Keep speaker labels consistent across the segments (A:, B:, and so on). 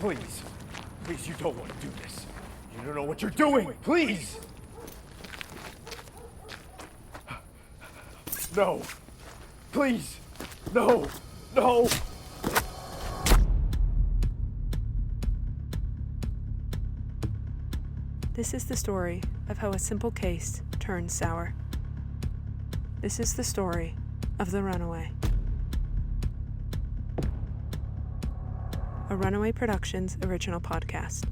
A: Please. Please, you don't want to do this. You don't know what you're doing. Please! No. Please. No. No.
B: This is the story of how a simple case turns sour. This is the story of the Runaway. A Runaway Productions original podcast.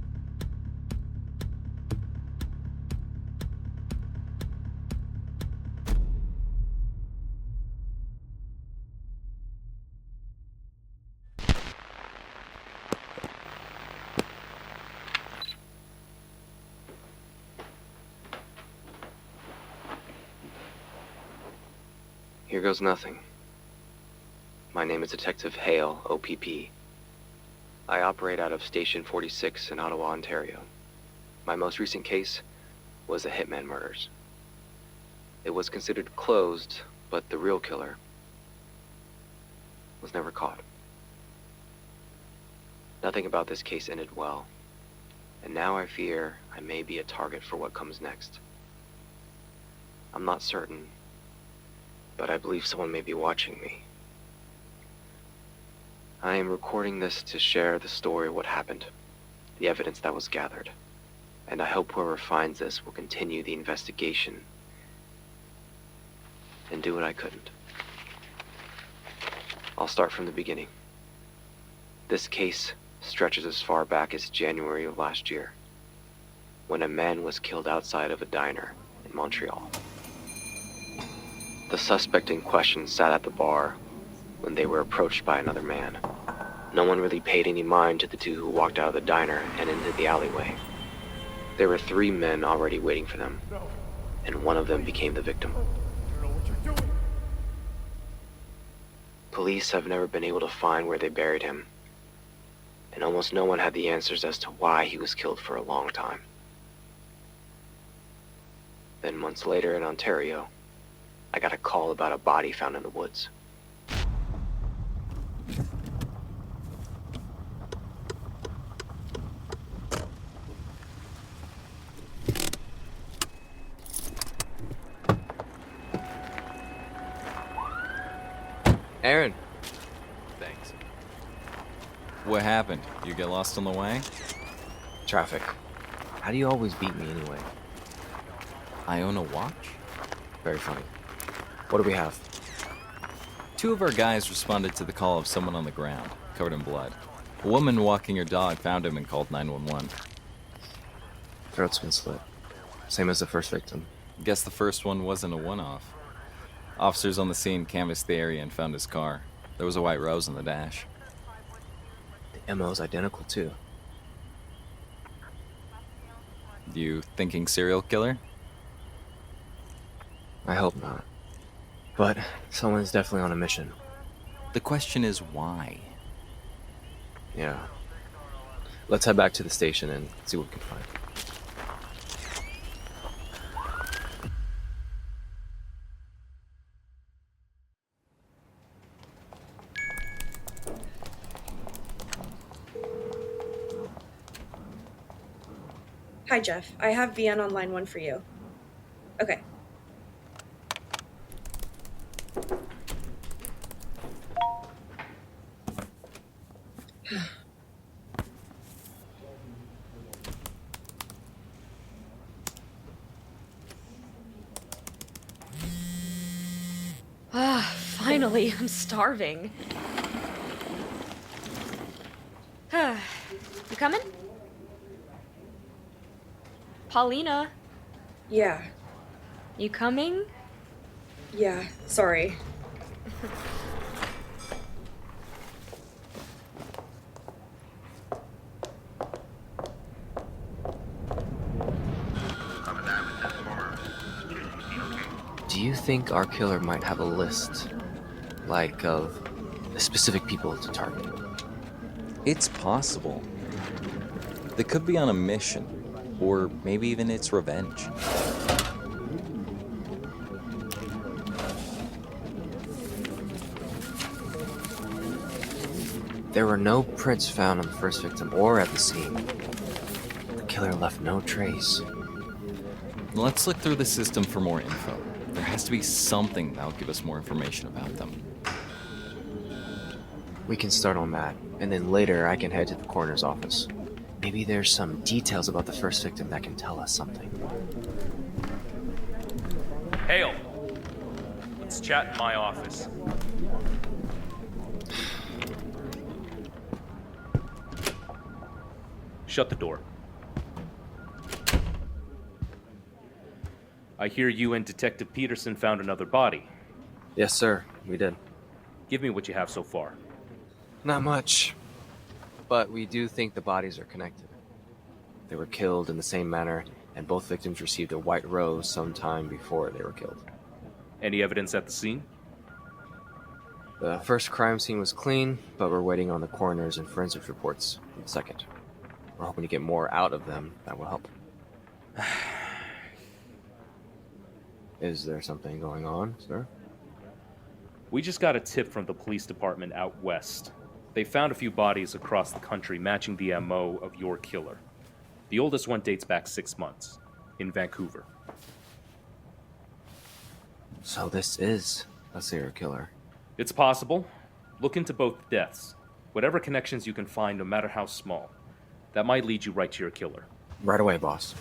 C: Here goes nothing. My name is Detective Hale, OPP. I operate out of Station 46 in Ottawa, Ontario. My most recent case was the Hitman murders. It was considered closed, but the real killer was never caught. Nothing about this case ended well, and now I fear I may be a target for what comes next. I'm not certain, but I believe someone may be watching me. I am recording this to share the story of what happened, the evidence that was gathered, and I hope whoever finds this will continue the investigation and do what I couldn't. I'll start from the beginning. This case stretches as far back as January of last year, when a man was killed outside of a diner in Montreal. The suspect in question sat at the bar when they were approached by another man. No one really paid any mind to the two who walked out of the diner and into the alleyway. There were 3 men already waiting for them, and one of them became the victim. Police have never been able to find where they buried him, and almost no one had the answers as to why he was killed for a long time. Then months later in Ontario, I got a call about a body found in the woods. Aaron. Thanks.
D: What happened? You get lost on the way?
C: Traffic. How do you always beat me anyway?
D: I own a watch?
C: Very funny. What do we have?
D: 2 of our guys responded to the call of someone on the ground, covered in blood. A woman walking her dog found him and called 911.
C: Throat's been slit. Same as the first victim.
D: Guess the first one wasn't a one-off. Officers on the scene canvassed the area and found his car. There was a white rose on the dash.
C: The MO's identical too.
D: You thinking serial killer?
C: I hope not. But someone's definitely on a mission.
D: The question is why?
C: Yeah. Let's head back to the station and see what we can find.
E: Hi, Jeff. I have Vian on line 1 for you. Okay.
F: Finally, I'm starving. You coming? Paulina?
E: Yeah.
F: You coming?
E: Yeah, sorry.
C: Do you think our killer might have a list, like, of specific people to target?
D: It's possible. They could be on a mission, or maybe even it's revenge.
C: There were no prints found on the first victim or at the scene. The killer left no trace.
D: Let's look through the system for more info. There has to be something that'll give us more information about them.
C: We can start on that, and then later I can head to the coroner's office. Maybe there's some details about the first victim that can tell us something.
G: Hale! Let's chat in my office. Shut the door. I hear you and Detective Peterson found another body.
C: Yes, sir, we did.
G: Give me what you have so far.
C: Not much, but we do think the bodies are connected. They were killed in the same manner, and both victims received a white rose sometime before they were killed.
G: Any evidence at the scene?
C: The first crime scene was clean, but we're waiting on the coroner's and forensics reports for the second. We're hoping to get more out of them that will help. Is there something going on, sir?
G: We just got a tip from the police department out west. They found a few bodies across the country matching the MO of your killer. The oldest one dates back 6 months, in Vancouver.
C: So this is a serial killer.
G: It's possible. Look into both deaths. Whatever connections you can find, no matter how small. That might lead you right to your killer.
C: Right away, boss.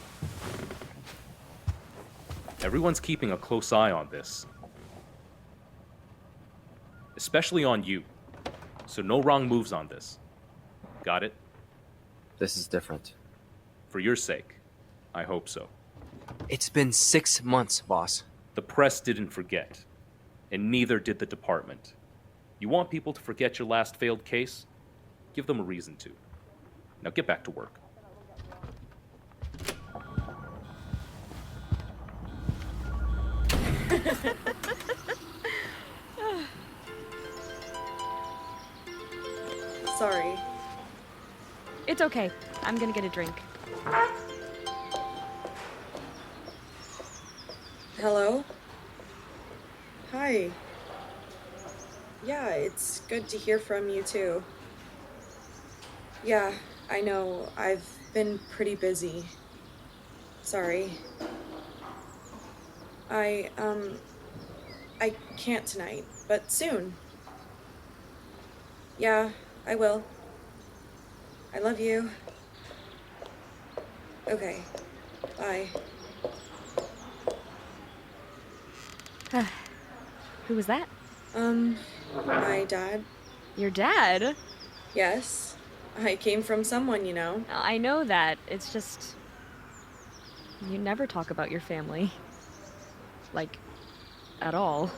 G: Everyone's keeping a close eye on this. Especially on you. So no wrong moves on this. Got it?
C: This is different.
G: For your sake. I hope so.
C: It's been 6 months, boss.
G: The press didn't forget. And neither did the department. You want people to forget your last failed case? Give them a reason to. Now get back to work.
E: Sorry.
F: It's okay. I'm gonna get a drink.
E: Hello? Hi. Yeah, it's good to hear from you too. Yeah, I know. I've been pretty busy. Sorry. I can't tonight, but soon. Yeah, I will. I love you. Okay. Bye.
F: Who was that?
E: My dad.
F: Your dad?
E: Yes. I came from someone, you know.
F: I know that. It's just... You never talk about your family. Like, at all.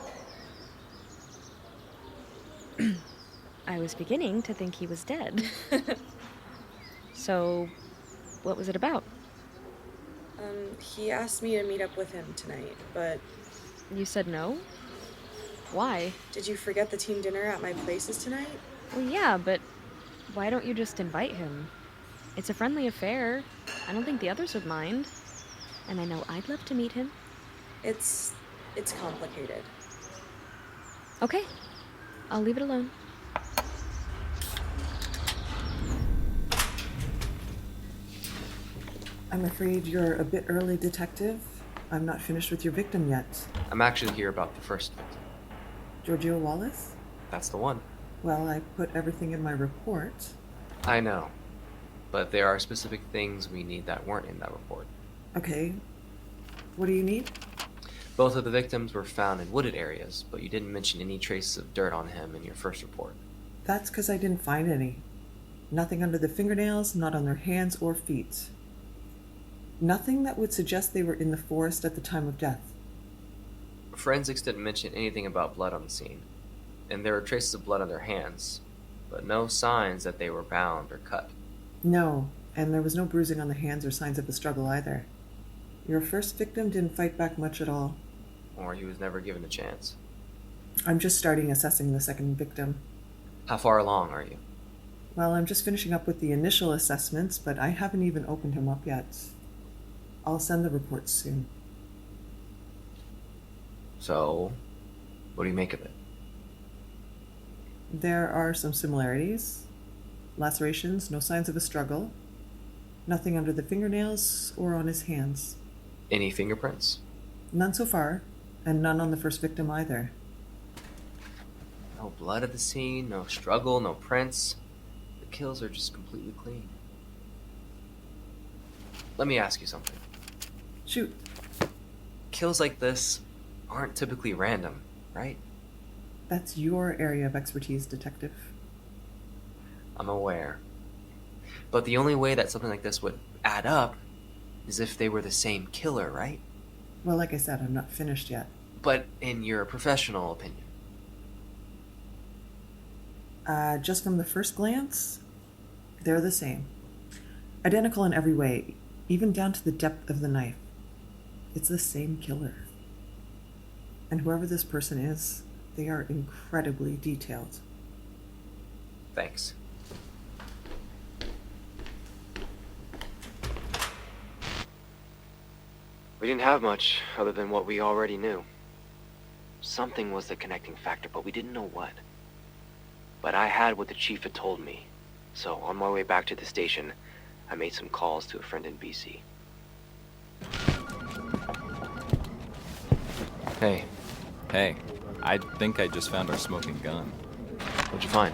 F: I was beginning to think he was dead. So, what was it about?
E: He asked me to meet up with him tonight, but...
F: You said no? Why?
E: Did you forget the team dinner at my places tonight?
F: Well, yeah, but why don't you just invite him? It's a friendly affair. I don't think the others would mind. And I know I'd love to meet him.
E: It's complicated.
F: Okay. I'll leave it alone.
H: I'm afraid you're a bit early, Detective. I'm not finished with your victim yet.
C: I'm actually here about the first victim.
H: Giorgio Wallace?
C: That's the one.
H: Well, I put everything in my report.
C: I know. But there are specific things we need that weren't in that report.
H: Okay. What do you need?
C: Both of the victims were found in wooded areas, but you didn't mention any traces of dirt on him in your first report.
H: That's because I didn't find any. Nothing under the fingernails, not on their hands or feet. Nothing that would suggest they were in the forest at the time of death.
C: Forensics didn't mention anything about blood on the scene, and there were traces of blood on their hands, but no signs that they were bound or cut.
H: No, and there was no bruising on the hands or signs of a struggle either. Your first victim didn't fight back much at all.
C: Or he was never given a chance.
H: I'm just starting assessing the second victim.
C: How far along are you?
H: Well, I'm just finishing up with the initial assessments, but I haven't even opened him up yet. I'll send the reports soon.
C: So, what do you make of it?
H: There are some similarities, Lacerations, no signs of a struggle. Nothing under the fingernails or on his hands.
C: Any fingerprints?
H: None so far, and none on the first victim either.
C: No blood at the scene, no struggle, no prints. The kills are just completely clean. Let me ask you something.
H: Shoot.
C: Kills like this aren't typically random, right?
H: That's your area of expertise, Detective.
C: I'm aware. But the only way that something like this would add up is if they were the same killer, right?
H: Well, like I said, I'm not finished yet.
C: But in your professional opinion.
H: Just from the first glance, they're the same. Identical in every way, even down to the depth of the knife. It's the same killer. And whoever this person is, they are incredibly detailed.
C: Thanks. We didn't have much other than what we already knew. Something was the connecting factor, but we didn't know what. But I had what the chief had told me. So on my way back to the station, I made some calls to a friend in BC. Hey,
D: Hey, I think I just found our smoking gun.
C: what'd you find?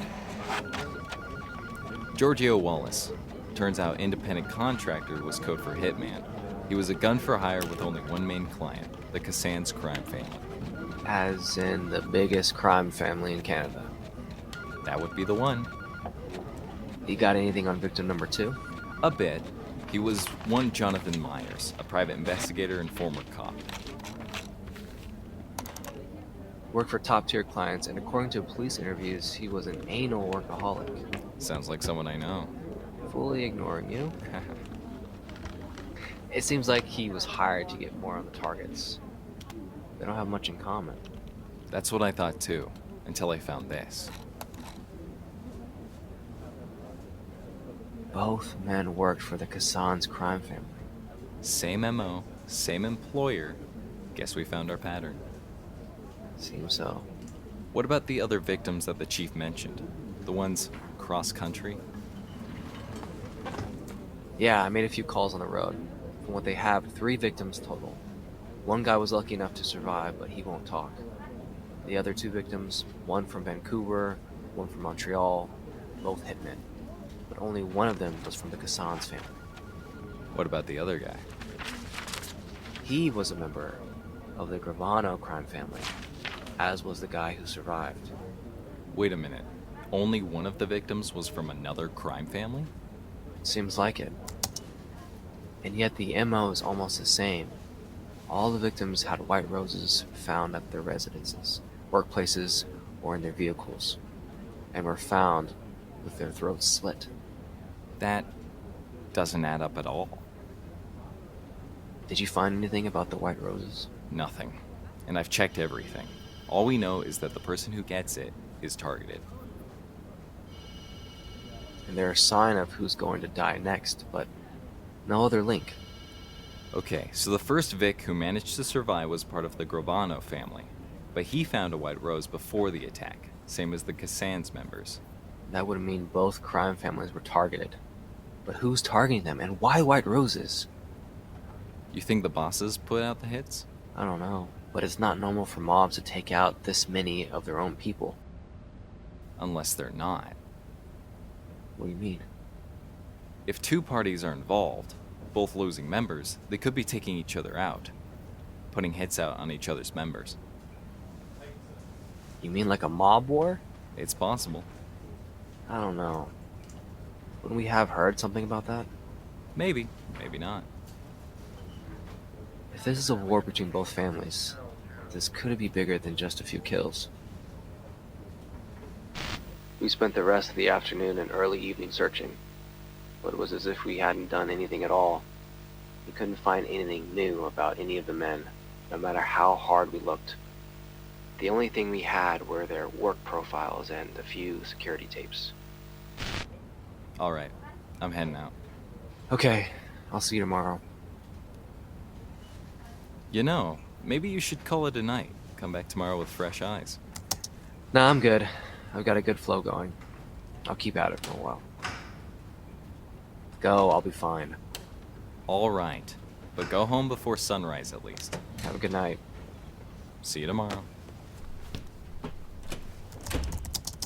D: Giorgio Wallace. Turns out independent contractor was code for hitman. He was a gun for hire with only one main client, the Cassan's crime family.
C: As in the biggest crime family in Canada.
D: That would be the one.
C: You got anything on victim number 2?
D: A bit. He was one Jonathan Myers, a private investigator and former cop.
C: Worked for top-tier clients, and according to police interviews, he was an anal workaholic.
D: Sounds like someone I know.
C: Fully ignoring you. It seems like he was hired to get more on the targets. They don't have much in common.
D: That's what I thought too, until I found this.
C: Both men worked for the Cassan's crime family.
D: Same MO, same employer. Guess we found our pattern.
C: Seems so.
D: What about the other victims that the chief mentioned? The ones cross-country?
C: Yeah, I made a few calls on the road. From what they have, 3 victims total. One guy was lucky enough to survive, but he won't talk. The other 2 victims, one from Vancouver, one from Montreal, both hitmen. But only one of them was from the Cassan's family.
D: What about the other guy?
C: He was a member of the Gravano crime family, as was the guy who survived.
D: Wait a minute. Only one of the victims was from another crime family?
C: Seems like it. And yet the MO is almost the same. All the victims had white roses found at their residences, workplaces, or in their vehicles, and were found with their throats slit.
D: That doesn't add up at all.
C: Did you find anything about the white roses?
D: Nothing. And I've checked everything. All we know is that the person who gets it is targeted.
C: And they're a sign of who's going to die next, but no other link.
D: Okay, so the first Vic who managed to survive was part of the Gravano family. But he found a white rose before the attack, same as the Cassan's members.
C: That would mean both crime families were targeted. But who's targeting them, and why white roses?
D: You think the bosses put out the hits?
C: I don't know, but it's not normal for mobs to take out this many of their own people.
D: Unless they're not.
C: What do you mean?
D: If 2 parties are involved, both losing members, they could be taking each other out, putting hits out on each other's members.
C: You mean like a mob war?
D: It's possible.
C: I don't know. Wouldn't we have heard something about that?
D: Maybe, maybe not.
C: If this is a war between both families, this could be bigger than just a few kills. We spent the rest of the afternoon and early evening searching, but it was as if we hadn't done anything at all. We couldn't find anything new about any of the men, no matter how hard we looked. The only thing we had were their work profiles and a few security tapes.
D: Alright, I'm heading out.
C: Okay, I'll see you tomorrow.
D: You know, maybe you should call it a night. Come back tomorrow with fresh eyes.
C: Nah, I'm good. I've got a good flow going. I'll keep at it for a while. go, I'll be fine.
D: All right, but go home before sunrise at least.
C: Have a good night.
D: See you tomorrow.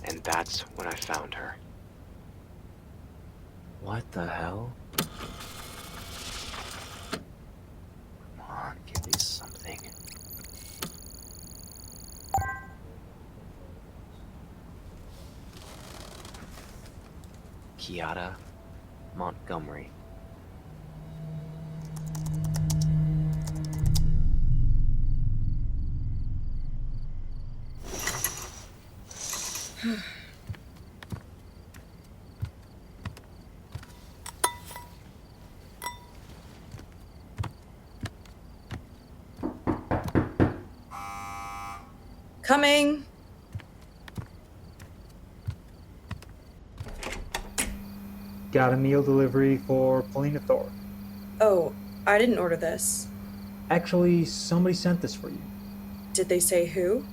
C: And that's when I found her. What the hell? Come on, give me something. Chiara Montgomery.
E: Coming!
I: Got a meal delivery for Paulina Thorpe.
E: Oh, I didn't order this.
I: Actually, somebody sent this for you.
E: Did they say who?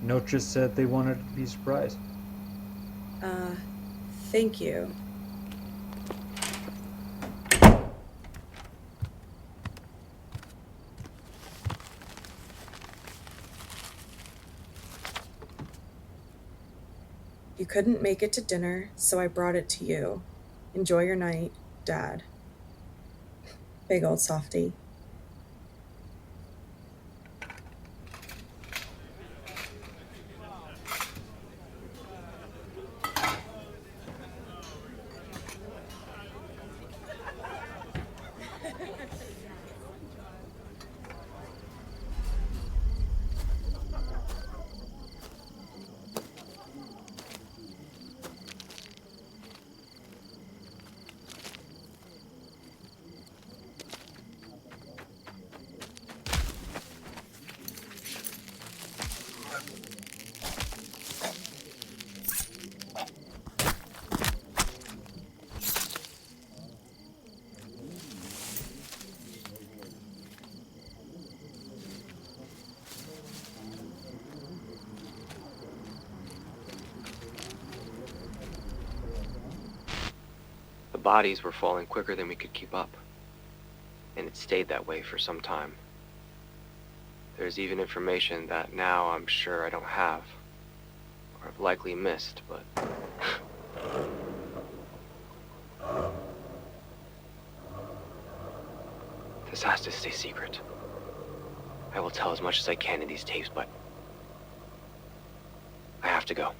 I: Note just said they wanted to be surprised.
E: Thank you. You couldn't make it to dinner, so I brought it to you. Enjoy your night, Dad. Big old softy.
C: The bodies were falling quicker than we could keep up, and it stayed that way for some time. There's even information that now I'm sure I don't have, or have likely missed, but... This has to stay secret. I will tell as much as I can in these tapes, but... I have to go.